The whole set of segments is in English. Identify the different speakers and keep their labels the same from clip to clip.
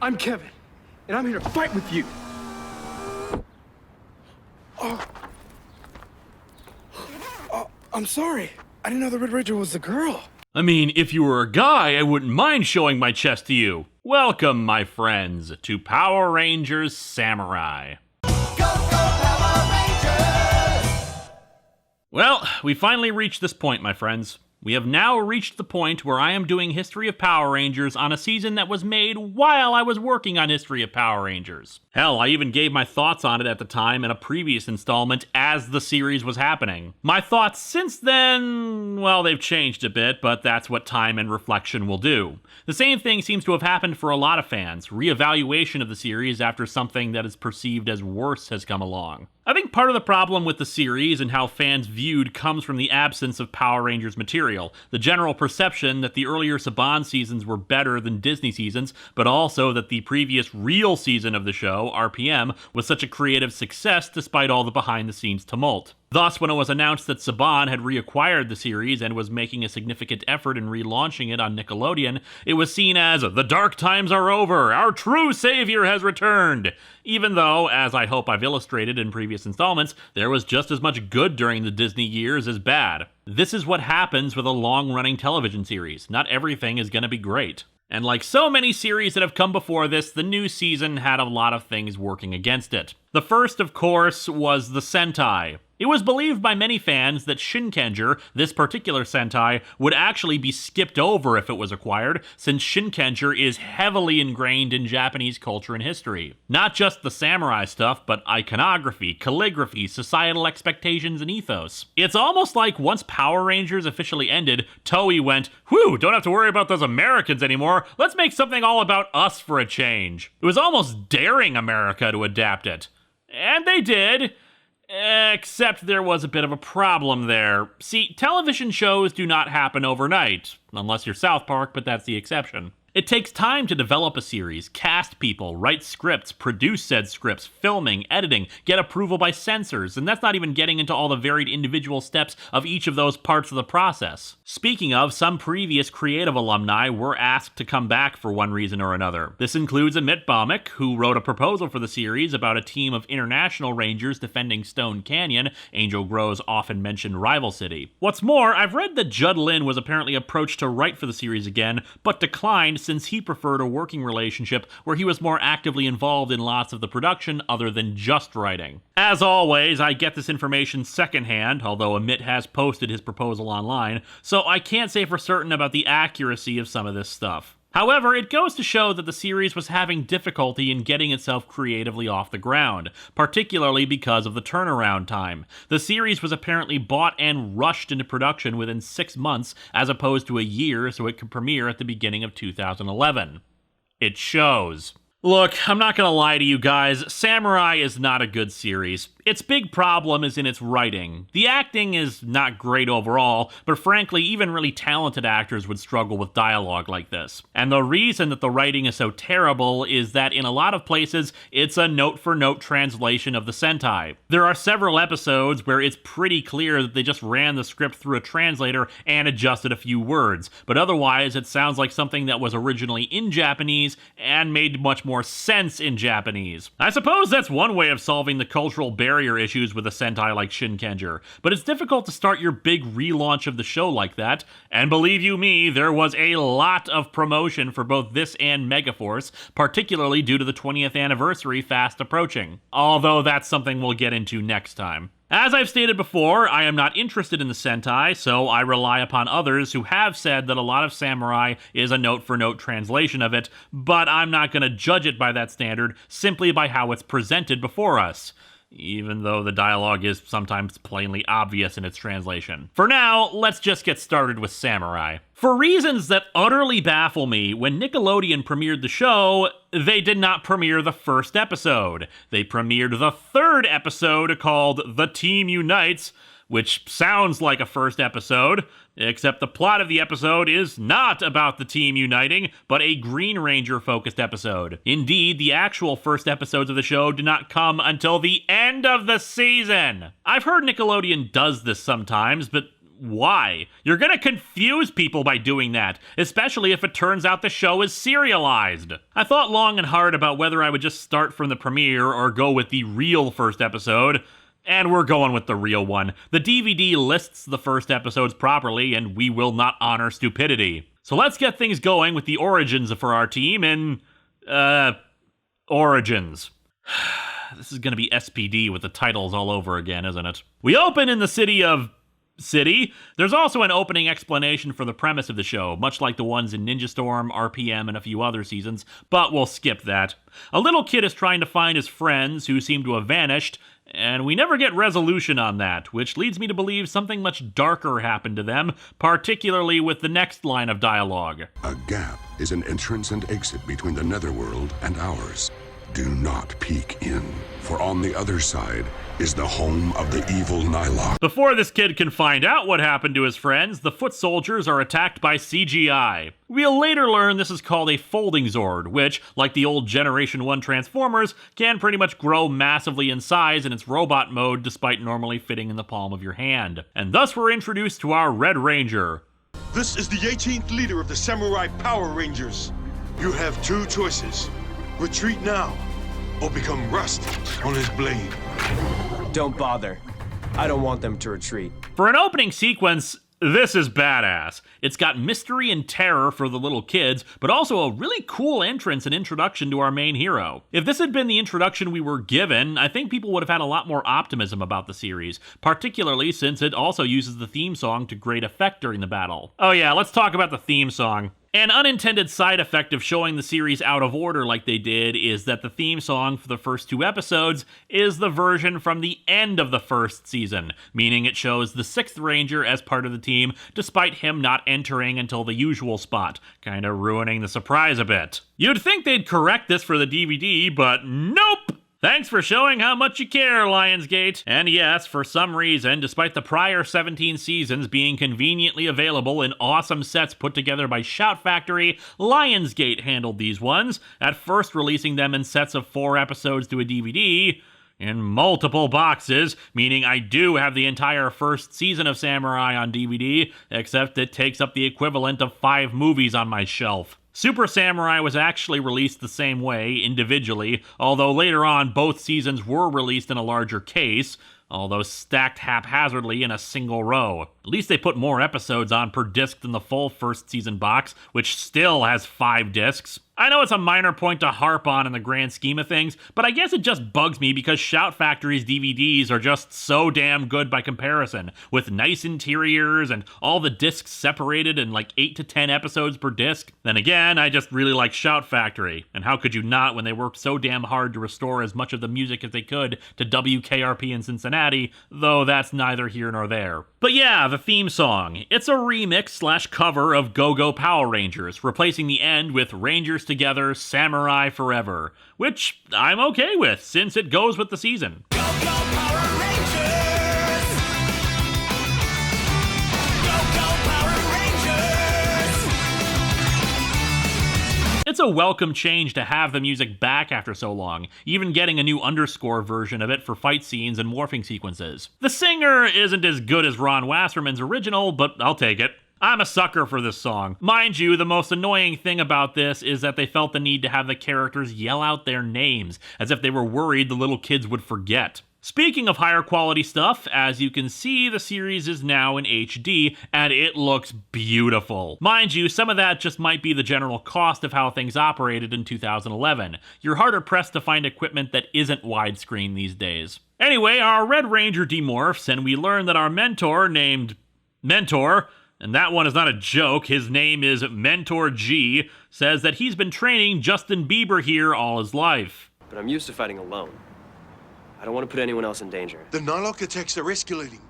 Speaker 1: I'm Kevin, and I'm here to fight with you. I'm sorry. I didn't know the Red Ranger was a girl.
Speaker 2: I mean, if you were a guy, I wouldn't mind showing my chest to you. Welcome, my friends, to Power Rangers Samurai.
Speaker 3: Go, Power Rangers!
Speaker 2: Well, we finally reached this point, my friends. We have now reached the point where I am doing History of Power Rangers on a season that was made while I was working on History of Power Rangers. Hell, I even gave my thoughts on it at the time in a previous installment as the series was happening. My thoughts since then, well, they've changed a bit, but that's what time and reflection will do. The same thing seems to have happened for a lot of fans, reevaluation of the series after something that is perceived as worse has come along. I think part of the problem with the series and how fans viewed comes from the absence of Power Rangers material, the general perception that the earlier Saban seasons were better than Disney seasons, but also that the previous real season of the show, RPM, was such a creative success despite all the behind-the-scenes tumult. Thus, when it was announced that Saban had reacquired the series and was making a significant effort in relaunching it on Nickelodeon, it was seen as, the dark times are over, our true savior has returned! Even though, as I hope I've illustrated in previous installments, there was just as much good during the Disney years as bad. This is what happens with a long-running television series. Not everything is going to be great. And like so many series that have come before this, the new season had a lot of things working against it. The first, of course, was the Sentai. It was believed by many fans that Shinkenger, this particular Sentai, would actually be skipped over if it was acquired, since Shinkenger is heavily ingrained in Japanese culture and history. Not just the samurai stuff, but iconography, calligraphy, societal expectations, and ethos. It's almost like once Power Rangers officially ended, Toei went, whew, don't have to worry about those Americans anymore, let's make something all about us for a change. It was almost daring America to adapt it. And they did. Except there was a bit of a problem there. See, television shows do not happen overnight, unless you're South Park, but that's the exception. It takes time to develop a series, cast people, write scripts, produce said scripts, filming, editing, get approval by censors, and that's not even getting into all the varied individual steps of each of those parts of the process. Speaking of, some previous creative alumni were asked to come back for one reason or another. This includes Amit Baumick, who wrote a proposal for the series about a team of international rangers defending Stone Canyon, Angel Grow's often mentioned rival city. What's more, I've read that Judd Lin was apparently approached to write for the series again, but declined since he preferred a working relationship where he was more actively involved in lots of the production other than just writing. As always, I get this information secondhand, although Amit has posted his proposal online, so I can't say for certain about the accuracy of some of this stuff. However, it goes to show that the series was having difficulty in getting itself creatively off the ground, particularly because of the turnaround time. The series was apparently bought and rushed into production within 6 months, as opposed to a year so it could premiere at the beginning of 2011. It shows. Look, I'm not gonna lie to you guys, Samurai is not a good series. Its big problem is in its writing. The acting is not great overall, but frankly, even really talented actors would struggle with dialogue like this. And the reason that the writing is so terrible is that in a lot of places, it's a note-for-note translation of the Sentai. There are several episodes where it's pretty clear that they just ran the script through a translator and adjusted a few words, but otherwise it sounds like something that was originally in Japanese and made much more sense in Japanese. I suppose that's one way of solving the cultural barrier issues with a Sentai like Shinkenger, but it's difficult to start your big relaunch of the show like that, and believe you me, there was a lot of promotion for both this and Megaforce, particularly due to the 20th anniversary fast approaching, although that's something we'll get into next time. As I've stated before, I am not interested in the Sentai, so I rely upon others who have said that a lot of Samurai is a note-for-note translation of it, but I'm not going to judge it by that standard, simply by how it's presented before us, even though the dialogue is sometimes plainly obvious in its translation. For now, let's just get started with Samurai. For reasons that utterly baffle me, when Nickelodeon premiered the show, they did not premiere the first episode. They premiered the third episode called The Team Unites, which sounds like a first episode, except the plot of the episode is not about the team uniting, but a Green Ranger-focused episode. Indeed, the actual first episodes of the show do not come until the end of the season. I've heard Nickelodeon does this sometimes, but why? You're gonna confuse people by doing that, especially if it turns out the show is serialized. I thought long and hard about whether I would just start from the premiere or go with the real first episode, and we're going with the real one. The DVD lists the first episodes properly, and we will not honor stupidity. So let's get things going with the origins for our team in, Origins. This is gonna be SPD with the titles all over again, isn't it? We open in the city of... City. There's also an opening explanation for the premise of the show, much like the ones in Ninja Storm, RPM, and a few other seasons, but we'll skip that. A little kid is trying to find his friends, who seem to have vanished, and we never get resolution on that, which leads me to believe something much darker happened to them, particularly with the next line of dialogue.
Speaker 4: A gap is an entrance and exit between the netherworld and ours. Do not peek in, for on the other side is the home of the evil Nylok.
Speaker 2: Before this kid can find out what happened to his friends, the foot soldiers are attacked by CGI. We'll later learn this is called a folding Zord, which, like the old Generation 1 Transformers, can pretty much grow massively in size in its robot mode despite normally fitting in the palm of your hand. And thus we're introduced to our Red Ranger.
Speaker 5: This is the 18th leader of the Samurai Power Rangers. You have two choices. Retreat now, or become rust on his blade.
Speaker 6: Don't bother. I don't want them to retreat.
Speaker 2: For an opening sequence, this is badass. It's got mystery and terror for the little kids, but also a really cool entrance and introduction to our main hero. If this had been the introduction we were given, I think people would have had a lot more optimism about the series, particularly since it also uses the theme song to great effect during the battle. Oh yeah, let's talk about the theme song. An unintended side effect of showing the series out of order like they did is that the theme song for the first 2 episodes is the version from the end of the first season, meaning it shows the 6th Ranger as part of the team, despite him not entering until the usual spot, kinda ruining the surprise a bit. You'd think they'd correct this for the DVD, but nope! Thanks for showing how much you care, Lionsgate. And yes, for some reason, despite the prior 17 seasons being conveniently available in awesome sets put together by Shout Factory, Lionsgate handled these ones, at first releasing them in sets of 4 episodes to a DVD, in multiple boxes, meaning I do have the entire first season of Samurai on DVD, except it takes up the equivalent of 5 movies on my shelf. Super Samurai was actually released the same way, individually, although later on both seasons were released in a larger case, although stacked haphazardly in a single row. At least they put more episodes on per disc than the full first season box, which still has 5 discs. I know it's a minor point to harp on in the grand scheme of things, but I guess it just bugs me because Shout Factory's DVDs are just so damn good by comparison, with nice interiors and all the discs separated in like 8 to 10 episodes per disc. Then again, I just really like Shout Factory, and how could you not when they worked so damn hard to restore as much of the music as they could to WKRP in Cincinnati, though that's neither here nor there. But yeah, the theme song. It's a remix / cover of Go-Go Power Rangers, replacing the end with Rangers Together, Samurai Forever, which I'm okay with, since it goes with the season.
Speaker 3: Go, go, Power Rangers! Go, go, Power Rangers!
Speaker 2: It's a welcome change to have the music back after so long, even getting a new underscore version of it for fight scenes and morphing sequences. The singer isn't as good as Ron Wasserman's original, but I'll take it. I'm a sucker for this song. Mind you, the most annoying thing about this is that they felt the need to have the characters yell out their names, as if they were worried the little kids would forget. Speaking of higher quality stuff, as you can see, the series is now in HD, and it looks beautiful. Mind you, some of that just might be the general cost of how things operated in 2011. You're harder pressed to find equipment that isn't widescreen these days. Anyway, our Red Ranger demorphs, and we learn that our mentor, named Mentor, and that one is not a joke, his name is Mentor G, says that he's been training Justin Bieber here all his life.
Speaker 6: But I'm used to fighting alone. I don't want to put anyone else in danger.
Speaker 5: The Nylok attacks are escalating.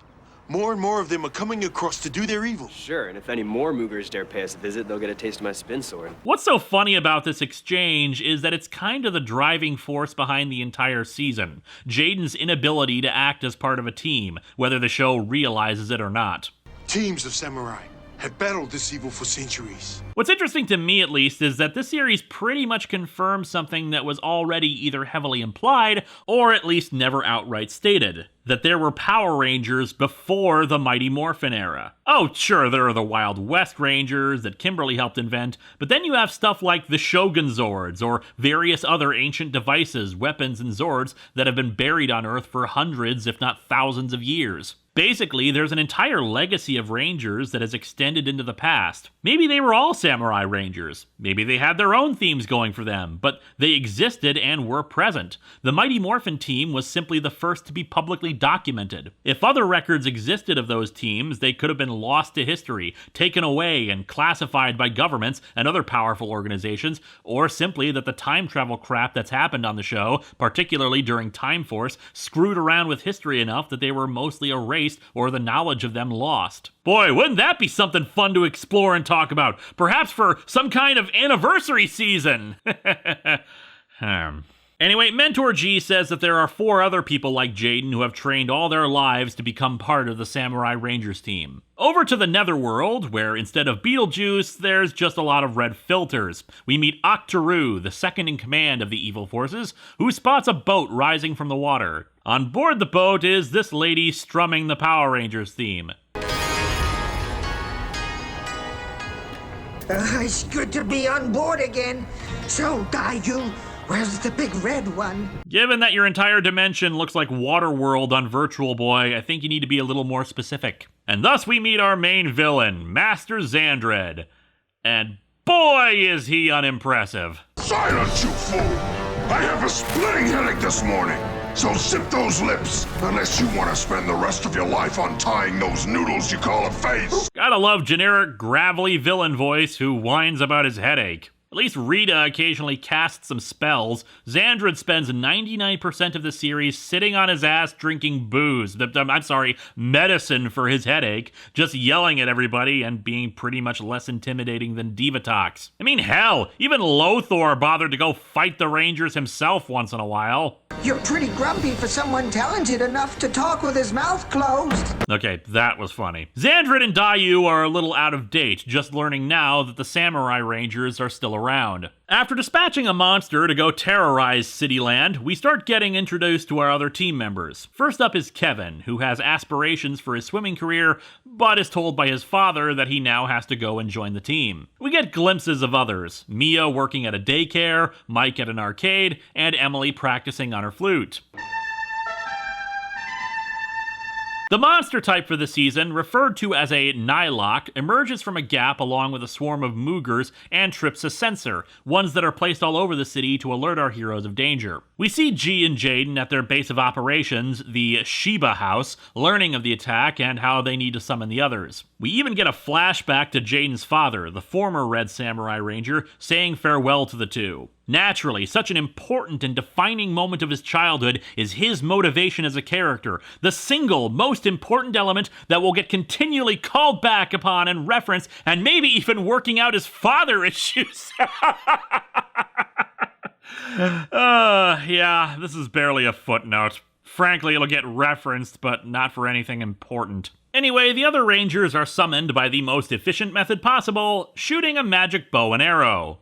Speaker 5: More and more of them are coming across to do their evil.
Speaker 6: Sure, and if any more Moogers dare pay us a visit, they'll get a taste of my spin sword.
Speaker 2: What's so funny about this exchange is that it's kind of the driving force behind the entire season. Jaden's inability to act as part of a team, whether the show realizes it or not.
Speaker 5: Teams of samurai, have battled this evil for centuries.
Speaker 2: What's interesting to me, at least, is that this series pretty much confirms something that was already either heavily implied or at least never outright stated. That there were Power Rangers before the Mighty Morphin era. Oh, sure, there are the Wild West Rangers that Kimberly helped invent, but then you have stuff like the Shogun Zords or various other ancient devices, weapons, and Zords that have been buried on Earth for hundreds, if not thousands of years. Basically, there's an entire legacy of Rangers that has extended into the past. Maybe they were all Samurai Rangers. Maybe they had their own themes going for them, but they existed and were present. The Mighty Morphin team was simply the first to be publicly documented. If other records existed of those teams, they could have been lost to history, taken away and classified by governments and other powerful organizations, or simply that the time travel crap that's happened on the show, particularly during Time Force, screwed around with history enough that they were mostly erased or the knowledge of them lost. Boy, wouldn't that be something fun to explore and talk about? Perhaps for some kind of anniversary season! Anyway, Mentor G says that there are 4 other people like Jaden who have trained all their lives to become part of the Samurai Rangers team. Over to the Netherworld, where instead of Beetlejuice, there's just a lot of red filters. We meet Octoroo, the second in command of the evil forces, who spots a boat rising from the water. On board the boat is this lady strumming the Power Rangers theme.
Speaker 7: It's good to be on board again. So, Daiju, where's the big red one?
Speaker 2: Given that your entire dimension looks like Waterworld on Virtual Boy, I think you need to be a little more specific. And thus we meet our main villain, Master Xandred. And boy is he unimpressive.
Speaker 4: Silence, you fool! I have a splitting headache this morning, so zip those lips, unless you want to spend the rest of your life untying those noodles you call a face.
Speaker 2: Gotta love generic, gravelly villain voice who whines about his headache. At least Rita occasionally casts some spells. Xandred spends 99% of the series sitting on his ass drinking booze. Medicine for his headache, just yelling at everybody and being pretty much less intimidating than Divatox. I mean, hell, even Lothor bothered to go fight the Rangers himself once in a while.
Speaker 7: You're pretty grumpy for someone talented enough to talk with his mouth closed.
Speaker 2: Okay, that was funny. Xandred and Dayu are a little out of date, just learning now that the Samurai Rangers are still around. After dispatching a monster to go terrorize Cityland, we start getting introduced to our other team members. First up is Kevin, who has aspirations for his swimming career, but is told by his father that he now has to go and join the team. We get glimpses of others, Mia working at a daycare, Mike at an arcade, and Emily practicing on her flute. The monster type for the season, referred to as a Nylok, emerges from a gap along with a swarm of Moogers and trips a sensor, ones that are placed all over the city to alert our heroes of danger. We see G and Jaden at their base of operations, the Shiba house, learning of the attack and how they need to summon the others. We even get a flashback to Jaden's father, the former Red Samurai Ranger, saying farewell to the two. Naturally, such an important and defining moment of his childhood is his motivation as a character, the single most important element that will get continually called back upon and referenced, and maybe even working out his father issues. Yeah, this is barely a footnote. Frankly, it'll get referenced, but not for anything important. Anyway, the other Rangers are summoned by the most efficient method possible, shooting a magic bow and arrow.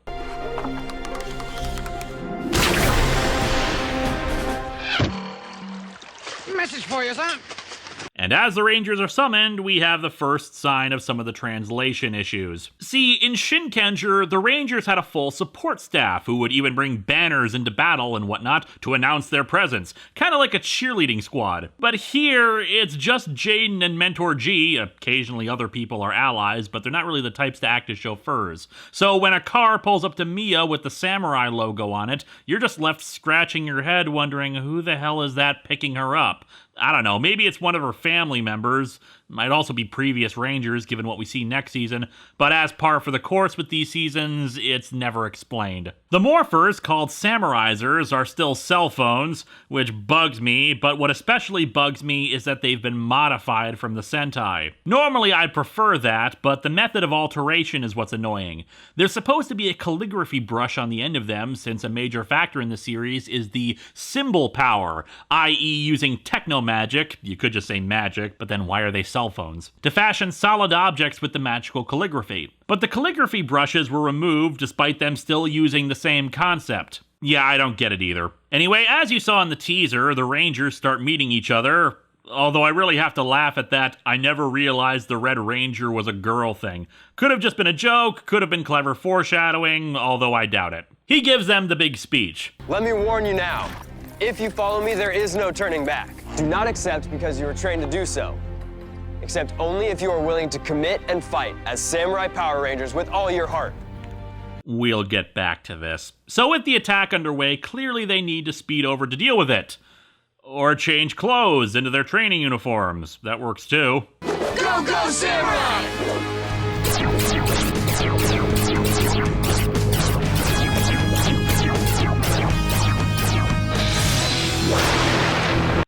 Speaker 8: Message for you, son.
Speaker 2: And as the Rangers are summoned, we have the first sign of some of the translation issues. See, in Shinkenger, the Rangers had a full support staff who would even bring banners into battle and whatnot to announce their presence, kind of like a cheerleading squad. But here, it's just Jaden and Mentor G. Occasionally other people are allies, but they're not really the types to act as chauffeurs. So when a car pulls up to Mia with the samurai logo on it, you're just left scratching your head wondering who the hell is that picking her up? I don't know, maybe it's one of her family members. Might also be previous Rangers, given what we see next season, but as par for the course with these seasons, it's never explained. The Morphers, called Samurizers, are still cell phones, which bugs me, but what especially bugs me is that they've been modified from the Sentai. Normally I'd prefer that, but the method of alteration is what's annoying. There's supposed to be a calligraphy brush on the end of them, since a major factor in the series is the symbol power, i.e. using techno magic. You could just say magic, but then why are they cell cell phones, to fashion solid objects with the magical calligraphy. But the calligraphy brushes were removed despite them still using the same concept. Yeah, I don't get it either. Anyway, as you saw in the teaser, the Rangers start meeting each other. Although I really have to laugh at that "I never realized the Red Ranger was a girl" thing. Could have just been a joke, could have been clever foreshadowing, although I doubt it. He gives them the big speech.
Speaker 6: Let me warn you now. If you follow me, there is no turning back. Do not accept because you were trained to do so. Accept only if you are willing to commit and fight as Samurai Power Rangers with all your heart.
Speaker 2: We'll get back to this. So with the attack underway, clearly they need to speed over to deal with it. Or change clothes into their training uniforms. That works too.
Speaker 3: Go, go, Samurai!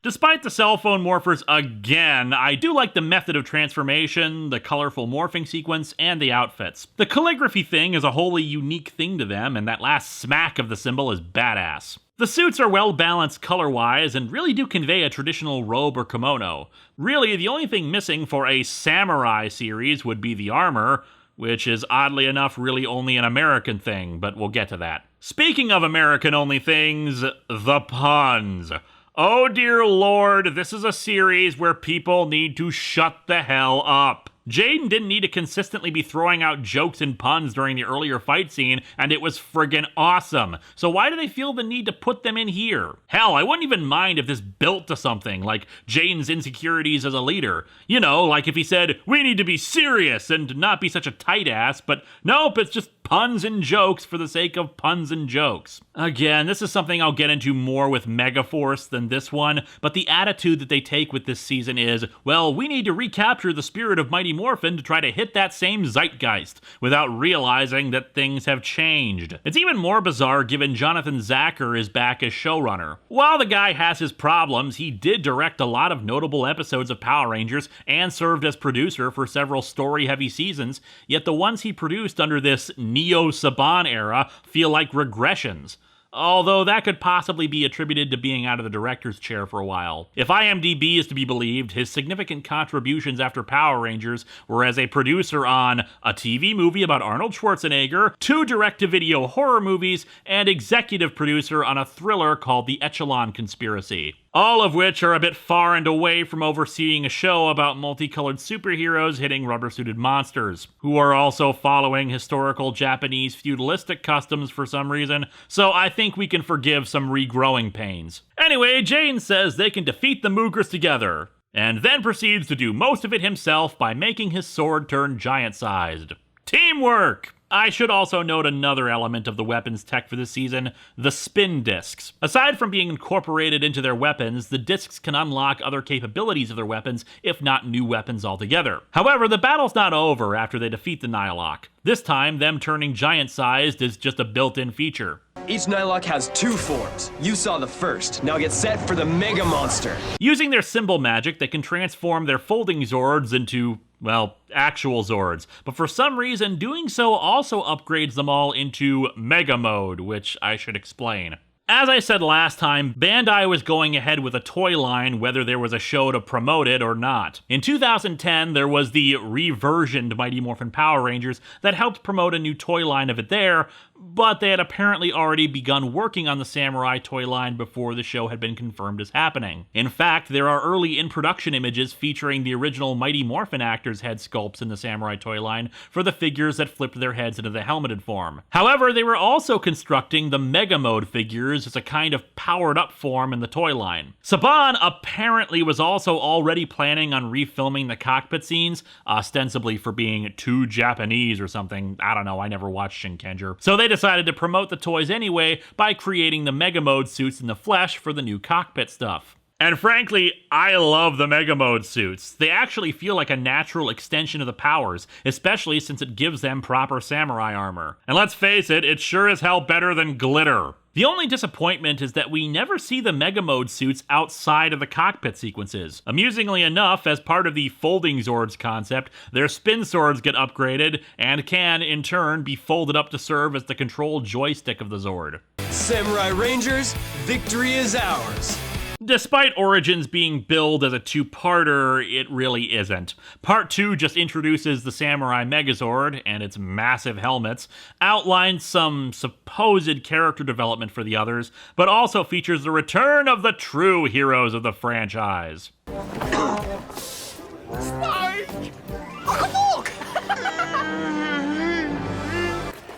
Speaker 2: Despite the cell phone morphers again, I do like the method of transformation, the colorful morphing sequence, and the outfits. The calligraphy thing is a wholly unique thing to them, and that last smack of the symbol is badass. The suits are well balanced color-wise and really do convey a traditional robe or kimono. Really, the only thing missing for a samurai series would be the armor, which is oddly enough really only an American thing, but we'll get to that. Speaking of American-only things, the puns. Oh dear lord, this is a series where people need to shut the hell up. Jaden didn't need to consistently be throwing out jokes and puns during the earlier fight scene, and it was friggin' awesome. So why do they feel the need to put them in here? Hell, I wouldn't even mind if this built to something, like Jaden's insecurities as a leader. You know, like if he said, "We need to be serious and not be such a tight ass," but nope, it's just puns and jokes for the sake of puns and jokes. Again, this is something I'll get into more with Megaforce than this one, but the attitude that they take with this season is, well, we need to recapture the spirit of Mighty Morphin to try to hit that same zeitgeist, without realizing that things have changed. It's even more bizarre given Jonathan Zacher is back as showrunner. While the guy has his problems, he did direct a lot of notable episodes of Power Rangers and served as producer for several story-heavy seasons, yet the ones he produced under this Neo-Saban era feel like regressions. Although that could possibly be attributed to being out of the director's chair for a while. If IMDb is to be believed, his significant contributions after Power Rangers were as a producer on a TV movie about Arnold Schwarzenegger, 2 direct-to-video horror movies, and executive producer on a thriller called The Echelon Conspiracy. All of which are a bit far and away from overseeing a show about multicolored superheroes hitting rubber-suited monsters, who are also following historical Japanese feudalistic customs for some reason, so I think we can forgive some regrowing pains. Anyway, Jane says they can defeat the Moogers together, and then proceeds to do most of it himself by making his sword turn giant-sized. Teamwork! I should also note another element of the weapons tech for this season, the spin discs. Aside from being incorporated into their weapons, the discs can unlock other capabilities of their weapons, if not new weapons altogether. However, the battle's not over after they defeat the Nihilok. This time, them turning giant-sized is just a built-in feature.
Speaker 6: Each Nihilok has 2 forms. You saw the first. Now get set for the Mega Monster.
Speaker 2: Using their symbol magic, they can transform their folding Zords into, well, actual Zords. But for some reason, doing so also upgrades them all into Mega Mode, which I should explain. As I said last time, Bandai was going ahead with a toy line whether there was a show to promote it or not. In 2010, there was the reversioned Mighty Morphin Power Rangers that helped promote a new toy line of it there, but they had apparently already begun working on the Samurai toy line before the show had been confirmed as happening. In fact, there are early in-production images featuring the original Mighty Morphin actors' head sculpts in the Samurai toy line for the figures that flipped their heads into the helmeted form. However, they were also constructing the Mega Mode figures as a kind of powered-up form in the toy line. Saban apparently was also already planning on refilming the cockpit scenes, ostensibly for being too Japanese or something. I don't know, I never watched Shinkenger. So they decided to promote the toys anyway by creating the Mega Mode suits in the flesh for the new cockpit stuff. And frankly, I love the Mega Mode suits. They actually feel like a natural extension of the powers, especially since it gives them proper samurai armor. And let's face it, it's sure as hell better than glitter. The only disappointment is that we never see the Mega Mode suits outside of the cockpit sequences. Amusingly enough, as part of the folding Zords concept, their spin swords get upgraded and can, in turn, be folded up to serve as the control joystick of the Zord.
Speaker 6: Samurai Rangers, victory is ours.
Speaker 2: Despite Origins being billed as a two-parter, it really isn't. Part 2 just introduces the Samurai Megazord and its massive helmets, outlines some supposed character development for the others, but also features the return of the true heroes of the franchise.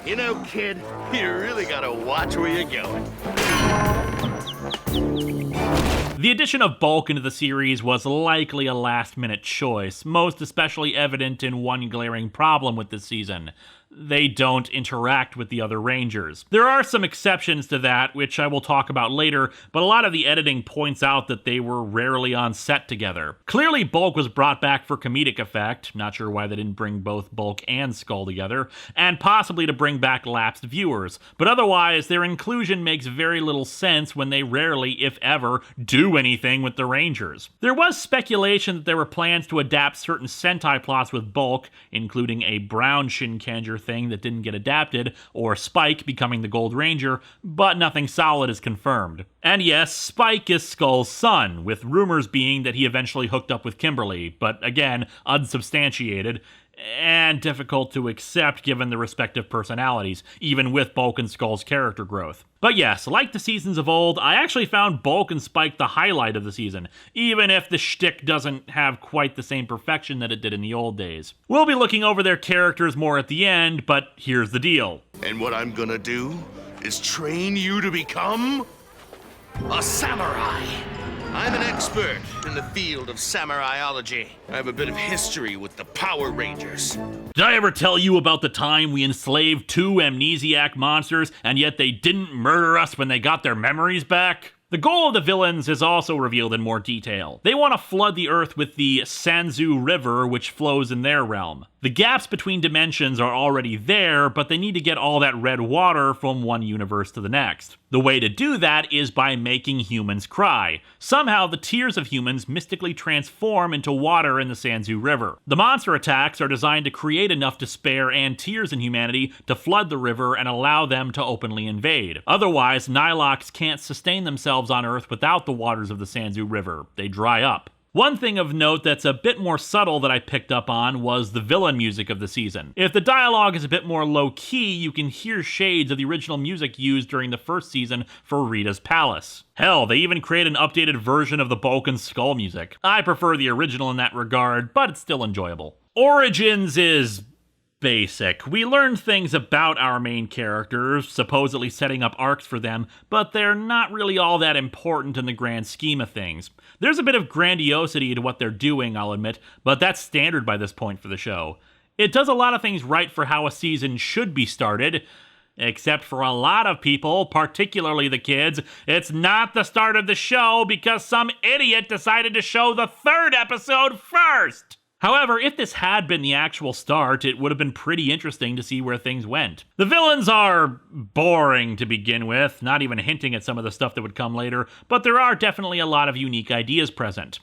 Speaker 9: You know, kid, you really gotta watch where you're going.
Speaker 2: The addition of Bulk into the series was likely a last-minute choice, most especially evident in one glaring problem with this season. They don't interact with the other Rangers. There are some exceptions to that, which I will talk about later, but a lot of the editing points out that they were rarely on set together. Clearly, Bulk was brought back for comedic effect, not sure why they didn't bring both Bulk and Skull together, and possibly to bring back lapsed viewers, but otherwise, their inclusion makes very little sense when they rarely, if ever, do anything with the Rangers. There was speculation that there were plans to adapt certain Sentai plots with Bulk, including a brown Shinkenger thing that didn't get adapted, or Spike becoming the Gold Ranger, but nothing solid is confirmed. And yes, Spike is Skull's son, with rumors being that he eventually hooked up with Kimberly, but again, unsubstantiated, and difficult to accept given the respective personalities, even with Bulk and Skull's character growth. But yes, like the seasons of old, I actually found Bulk and Spike the highlight of the season, even if the shtick doesn't have quite the same perfection that it did in the old days. We'll be looking over their characters more at the end, but here's the deal.
Speaker 9: And what I'm gonna do is train you to become a samurai. I'm an expert in the field of samuraiology. I have a bit of history with the Power Rangers.
Speaker 2: Did I ever tell you about the time we enslaved 2 amnesiac monsters and yet they didn't murder us when they got their memories back? The goal of the villains is also revealed in more detail. They want to flood the Earth with the Sanzu River, which flows in their realm. The gaps between dimensions are already there, but they need to get all that red water from one universe to the next. The way to do that is by making humans cry. Somehow, the tears of humans mystically transform into water in the Sanzu River. The monster attacks are designed to create enough despair and tears in humanity to flood the river and allow them to openly invade. Otherwise, Nilox can't sustain themselves on Earth without the waters of the Sanzu River. They dry up. One thing of note that's a bit more subtle that I picked up on was the villain music of the season. If the dialogue is a bit more low-key, you can hear shades of the original music used during the first season for Rita's Palace. Hell, they even created an updated version of the Bulk and Skull music. I prefer the original in that regard, but it's still enjoyable. Origins is basic. We learn things about our main characters, supposedly setting up arcs for them, but they're not really all that important in the grand scheme of things. There's a bit of grandiosity to what they're doing, I'll admit, but that's standard by this point for the show. It does a lot of things right for how a season should be started, except for a lot of people, particularly the kids, it's not the start of the show because some idiot decided to show the 3rd episode first! However, if this had been the actual start, it would have been pretty interesting to see where things went. The villains are boring to begin with, not even hinting at some of the stuff that would come later, but there are definitely a lot of unique ideas present.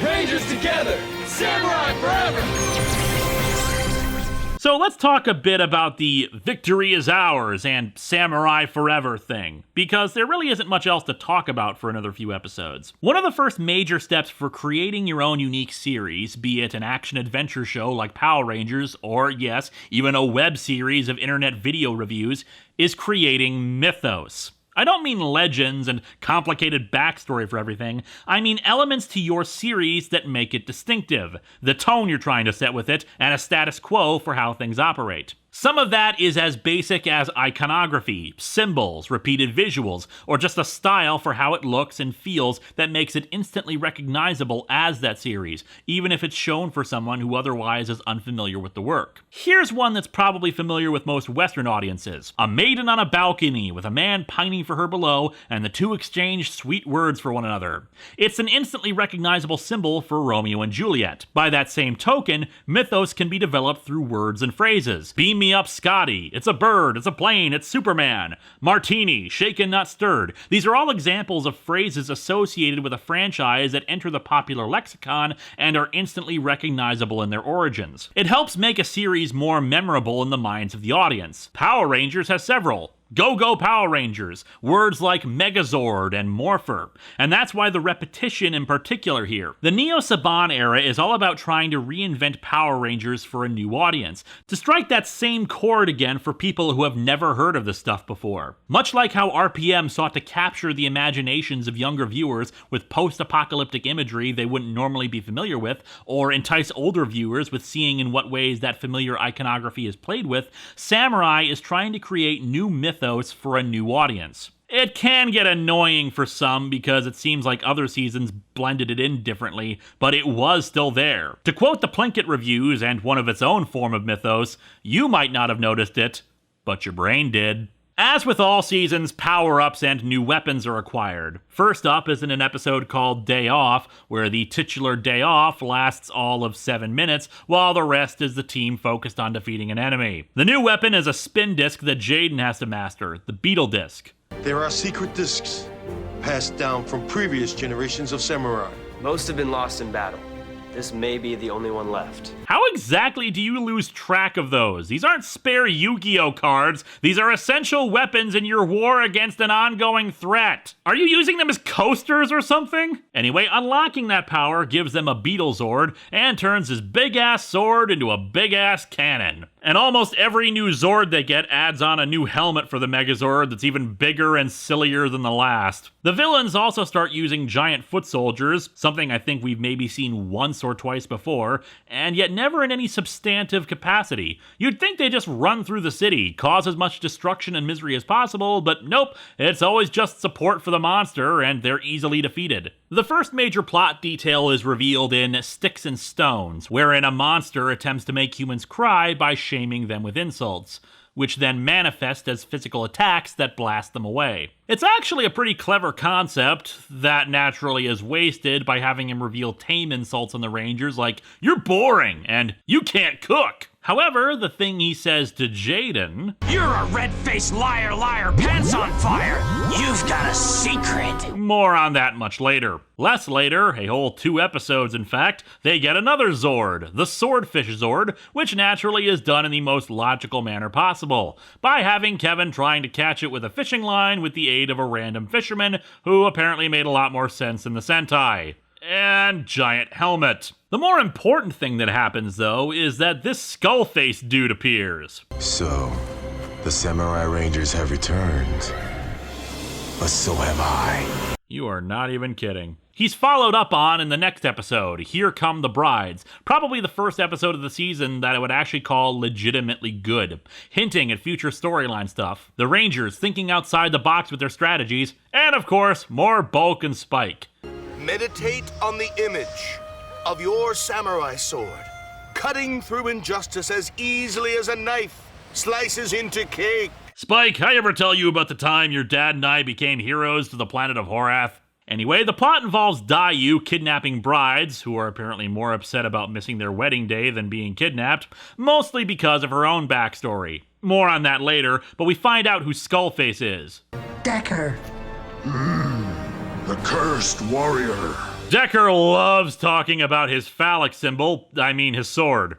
Speaker 3: Rangers together, samurai forever!
Speaker 2: So let's talk a bit about the victory is ours and samurai forever thing, because there really isn't much else to talk about for another few episodes. One of the first major steps for creating your own unique series, be it an action-adventure show like Power Rangers, or yes, even a web series of internet video reviews, is creating mythos. I don't mean legends and complicated backstory for everything. I mean elements to your series that make it distinctive, the tone you're trying to set with it, and a status quo for how things operate. Some of that is as basic as iconography, symbols, repeated visuals, or just a style for how it looks and feels that makes it instantly recognizable as that series, even if it's shown for someone who otherwise is unfamiliar with the work. Here's one that's probably familiar with most Western audiences. A maiden on a balcony with a man pining for her below, and the two exchange sweet words for one another. It's an instantly recognizable symbol for Romeo and Juliet. By that same token, mythos can be developed through words and phrases. Beam me up, Scotty. It's a bird. It's a plane. It's Superman. Martini. Shaken, not stirred. These are all examples of phrases associated with a franchise that enter the popular lexicon and are instantly recognizable in their origins. It helps make a series more memorable in the minds of the audience. Power Rangers has several. Go-Go Power Rangers, words like Megazord and Morpher, and that's why the repetition in particular here. The Neo-Saban era is all about trying to reinvent Power Rangers for a new audience, to strike that same chord again for people who have never heard of this stuff before. Much like how RPM sought to capture the imaginations of younger viewers with post-apocalyptic imagery they wouldn't normally be familiar with, or entice older viewers with seeing in what ways that familiar iconography is played with, Samurai is trying to create new mythos for a new audience. It can get annoying for some because it seems like other seasons blended it in differently, but it was still there. To quote the Plinkett reviews and one of its own form of mythos, you might not have noticed it, but your brain did. As with all seasons, power-ups and new weapons are acquired. First up is in an episode called Day Off, where the titular Day Off lasts all of 7 minutes, while the rest is the team focused on defeating an enemy. The new weapon is a spin disc that Jaden has to master, the Beetle Disc.
Speaker 5: There are secret discs passed down from previous generations of samurai.
Speaker 6: Most have been lost in battle. This may be the only one left.
Speaker 2: How exactly do you lose track of those? These aren't spare Yu-Gi-Oh cards. These are essential weapons in your war against an ongoing threat. Are you using them as coasters or something? Anyway, unlocking that power gives them a Beetle Zord and turns his big-ass sword into a big-ass cannon. And almost every new Zord they get adds on a new helmet for the Megazord that's even bigger and sillier than the last. The villains also start using giant foot soldiers, something I think we've maybe seen once or twice before, and yet never in any substantive capacity. You'd think they just run through the city, cause as much destruction and misery as possible, but nope, it's always just support for the monster, and they're easily defeated. The first major plot detail is revealed in Sticks and Stones, wherein a monster attempts to make humans cry by shaming them with insults, which then manifest as physical attacks that blast them away. It's actually a pretty clever concept that naturally is wasted by having him reveal tame insults on the Rangers like, "You're boring," and "You can't cook." However, the thing he says to Jaden,
Speaker 8: You're a red-faced liar, liar, pants on fire. You've got a secret.
Speaker 2: More on that much later. Less later, a whole 2 episodes in fact, they get another Zord, the Swordfish Zord, which naturally is done in the most logical manner possible, by having Kevin trying to catch it with a fishing line with the aid of a random fisherman who apparently made a lot more sense in the Sentai. And giant helmet. The more important thing that happens, though, is that this skull-face dude appears.
Speaker 10: So, the Samurai Rangers have returned. But so have I.
Speaker 2: You are not even kidding. He's followed up on in the next episode, Here Come the Brides, probably the first episode of the season that I would actually call legitimately good, hinting at future storyline stuff, the Rangers thinking outside the box with their strategies, and of course, more Bulk and Spike.
Speaker 9: Meditate on the image of your samurai sword, cutting through injustice as easily as a knife slices into cake.
Speaker 2: Spike, I ever tell you about the time your dad and I became heroes to the planet of Horath? Anyway, the plot involves Dayu kidnapping brides, who are apparently more upset about missing their wedding day than being kidnapped, mostly because of her own backstory. More on that later, but we find out who Skullface is.
Speaker 7: Deker.
Speaker 4: The cursed warrior.
Speaker 2: Deker loves talking about his phallic symbol, his sword.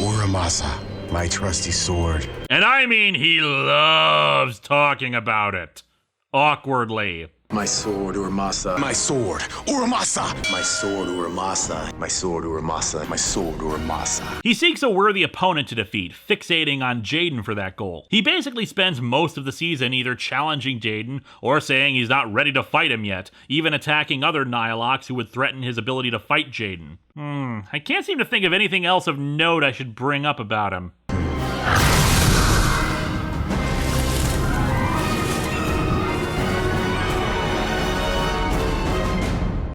Speaker 10: Uramasa, my trusty sword.
Speaker 2: And I mean he loves talking about it. Awkwardly.
Speaker 10: My sword, Uramasa. My sword, Uramasa. My sword, Uramasa. My sword, Uramasa. My sword, Uramasa.
Speaker 2: He seeks a worthy opponent to defeat, fixating on Jaden for that goal. He basically spends most of the season either challenging Jaden or saying he's not ready to fight him yet, even attacking other Nihilocks who would threaten his ability to fight Jaden. I can't seem to think of anything else of note I should bring up about him.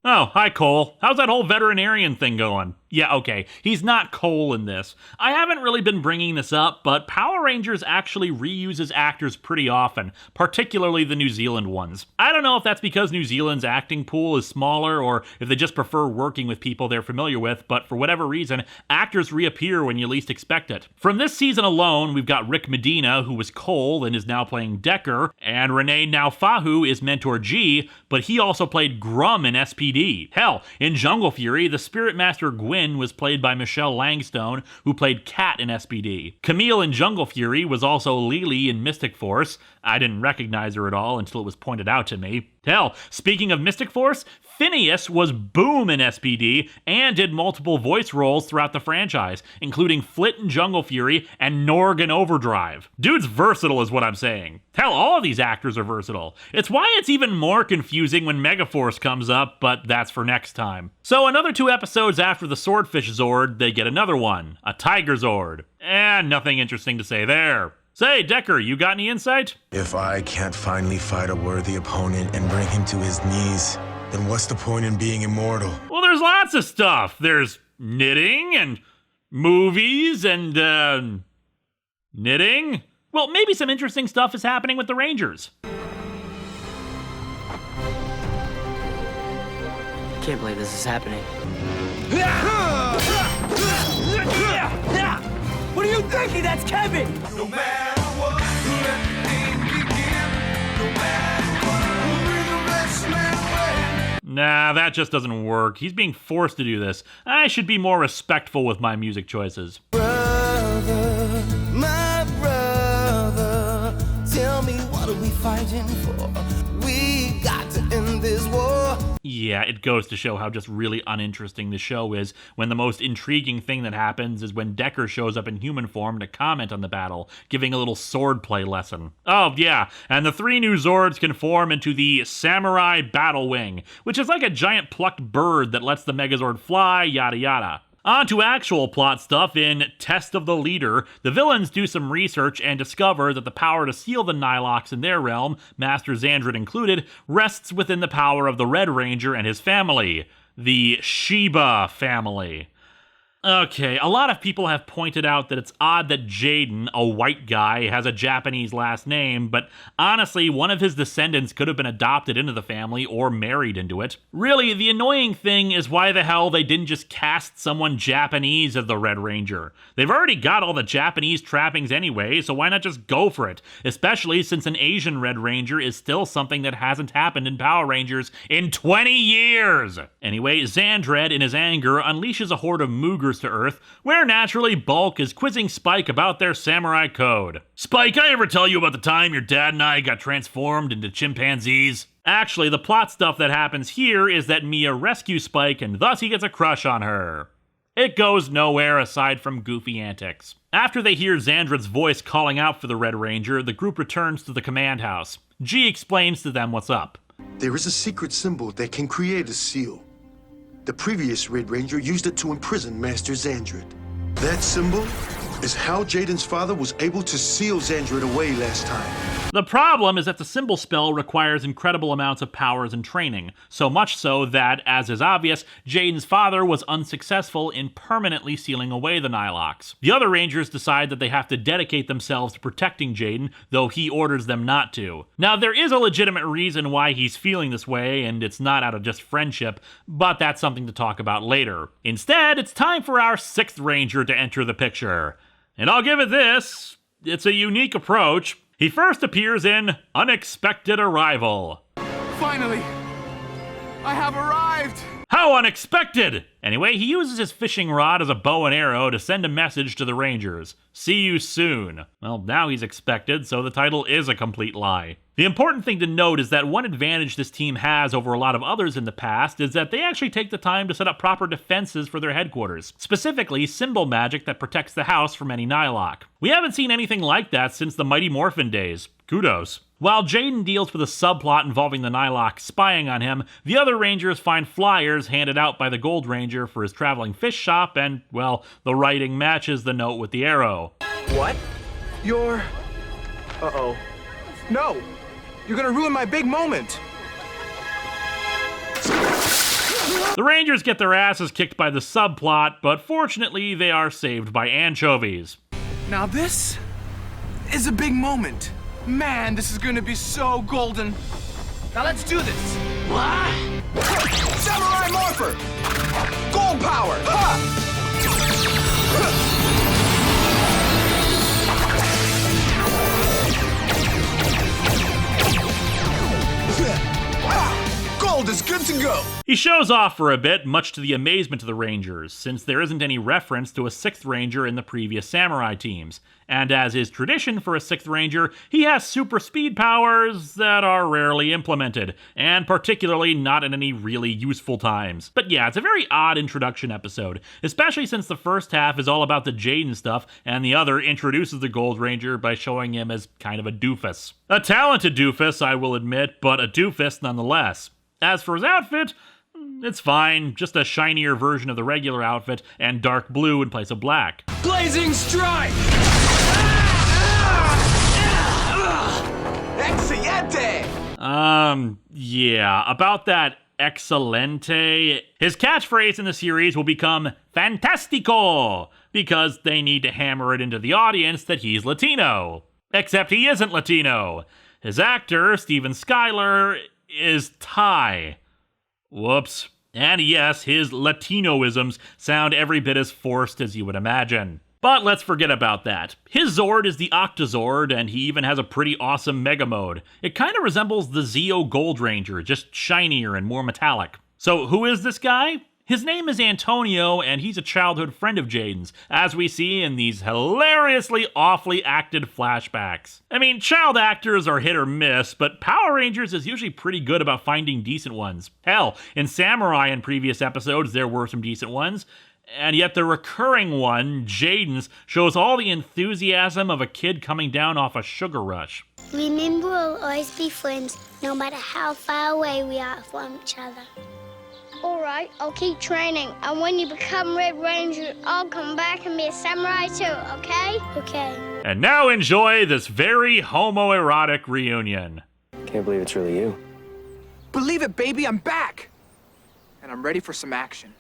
Speaker 2: Oh, hi Cole. How's that whole veterinarian thing going? Yeah, okay, he's not Cole in this. I haven't really been bringing this up, but Power Rangers actually reuses actors pretty often, particularly the New Zealand ones. I don't know if that's because New Zealand's acting pool is smaller or if they just prefer working with people they're familiar with, but for whatever reason, actors reappear when you least expect it. From this season alone, we've got Rick Medina, who was Cole and is now playing Deker, and Renee Naufahu is Mentor G, but he also played Grum in SPD. Hell, in Jungle Fury, the Spirit Master Gwyn Wynn was played by Michelle Langstone, who played Kat in SPD. Camille in Jungle Fury was also Lily in Mystic Force. I didn't recognize her at all until it was pointed out to me. Hell, speaking of Mystic Force, Phineas was Boom in SPD and did multiple voice roles throughout the franchise, including Flit in Jungle Fury and Norg in Overdrive. Dude's versatile is what I'm saying. Hell, all of these actors are versatile. It's why it's even more confusing when Megaforce comes up, but that's for next time. So another 2 episodes after the Swordfish Zord, they get another one, a Tiger Zord. And nothing interesting to say there. Say, Deker, you got any insight?
Speaker 10: If I can't finally fight a worthy opponent and bring him to his knees, then what's the point in being immortal?
Speaker 2: Well, there's lots of stuff. There's knitting and movies and, knitting? Well, maybe some interesting stuff is happening with the Rangers.
Speaker 6: I can't believe this is happening.
Speaker 3: What are you thinking? That's Kevin! No matter what, let the game begin. No matter what, only the best man win.
Speaker 2: Nah, that just doesn't work. He's being forced to do this. I should be more respectful with my music choices.
Speaker 3: Brother, my brother, tell me what are we fighting for? We got to end this war.
Speaker 2: Yeah, it goes to show how just really uninteresting the show is, when the most intriguing thing that happens is when Deker shows up in human form to comment on the battle, giving a little swordplay lesson. Oh, yeah, and the 3 new Zords can form into the Samurai Battle Wing, which is like a giant plucked bird that lets the Megazord fly, yada yada. On to actual plot stuff. In Test of the Leader, the villains do some research and discover that the power to seal the Nilox in their realm, Master Xandred included, rests within the power of the Red Ranger and his family, the Shiba family. Okay, a lot of people have pointed out that it's odd that Jaden, a white guy, has a Japanese last name, but honestly, one of his descendants could have been adopted into the family or married into it. Really, the annoying thing is why the hell they didn't just cast someone Japanese as the Red Ranger. They've already got all the Japanese trappings anyway, so why not just go for it? Especially since an Asian Red Ranger is still something that hasn't happened in Power Rangers in 20 years! Anyway, Xandred, in his anger, unleashes a horde of Moogers to Earth, where naturally Bulk is quizzing Spike about their samurai code. Spike, I ever tell you about the time your dad and I got transformed into chimpanzees? Actually, the plot stuff that happens here is that Mia rescues Spike and thus he gets a crush on her. It goes nowhere aside from goofy antics. After they hear Xandred's voice calling out for the Red Ranger, the group returns to the command house. G explains to them what's up.
Speaker 5: There is a secret symbol that can create a seal. The previous Red Ranger used it to imprison Master Xandred. That symbol is how Jaden's father was able to seal Xandred away last time.
Speaker 2: The problem is that the symbol spell requires incredible amounts of powers and training, so much so that, as is obvious, Jaden's father was unsuccessful in permanently sealing away the Nilox. The other Rangers decide that they have to dedicate themselves to protecting Jaden, though he orders them not to. Now, there is a legitimate reason why he's feeling this way, and it's not out of just friendship, but that's something to talk about later. Instead, it's time for our 6th Ranger to enter the picture. And I'll give it this, it's a unique approach. He first appears in Unexpected Arrival.
Speaker 3: Finally, I have arrived!
Speaker 2: How unexpected! Anyway, he uses his fishing rod as a bow and arrow to send a message to the Rangers. See you soon. Well, now he's expected, so the title is a complete lie. The important thing to note is that one advantage this team has over a lot of others in the past is that they actually take the time to set up proper defenses for their headquarters, specifically symbol magic that protects the house from any Nylok. We haven't seen anything like that since the Mighty Morphin days. Kudos. While Jaden deals with a subplot involving the Nylok spying on him, the other Rangers find flyers handed out by the Gold Ranger for his traveling fish shop, and, well, the writing matches the note with the arrow.
Speaker 3: What? You're... Uh-oh. No! You're gonna ruin my big moment!
Speaker 2: The Rangers get their asses kicked by the subplot, but fortunately they are saved by anchovies.
Speaker 3: Now this is a big moment. Man, this is gonna be so golden. Now let's do this.
Speaker 8: What?
Speaker 3: Samurai Morpher! Gold power! Ha!
Speaker 10: gold is good to go.
Speaker 2: He shows off for a bit, much to the amazement of the Rangers, since there isn't any reference to a 6th Ranger in the previous Samurai teams. And as is tradition for a 6th Ranger, he has super speed powers that are rarely implemented, and particularly not in any really useful times. But yeah, it's a very odd introduction episode, especially since the first half is all about the Jaden stuff, and the other introduces the Gold Ranger by showing him as kind of a doofus. A talented doofus, I will admit, but a doofus nonetheless. As for his outfit, it's fine, just a shinier version of the regular outfit, and dark blue in place of black.
Speaker 6: Blazing strike!
Speaker 10: Excelente!
Speaker 2: Yeah, about that excelente. His catchphrase in the series will become Fantastico, because they need to hammer it into the audience that he's Latino. Except he isn't Latino. His actor, Steven Skyler, is Thai. Whoops. And yes, his Latinoisms sound every bit as forced as you would imagine. But let's forget about that. His Zord is the Octozord, and he even has a pretty awesome Mega Mode. It kind of resembles the Zeo Gold Ranger, just shinier and more metallic. So who is this guy? His name is Antonio, and he's a childhood friend of Jaden's, as we see in these hilariously awfully acted flashbacks. I mean, child actors are hit or miss, but Power Rangers is usually pretty good about finding decent ones. Hell, in Samurai in previous episodes, there were some decent ones. And yet the recurring one, Jaden's, shows all the enthusiasm of a kid coming down off a sugar rush.
Speaker 11: Remember, we'll always be friends, no matter how far away we are from each other. All right, I'll keep training, and when you become Red Ranger, I'll come back and be a samurai too, okay? Okay.
Speaker 2: And now enjoy this very homoerotic reunion.
Speaker 6: Can't believe it's really you.
Speaker 12: Believe it, baby, I'm back! And I'm ready for some action.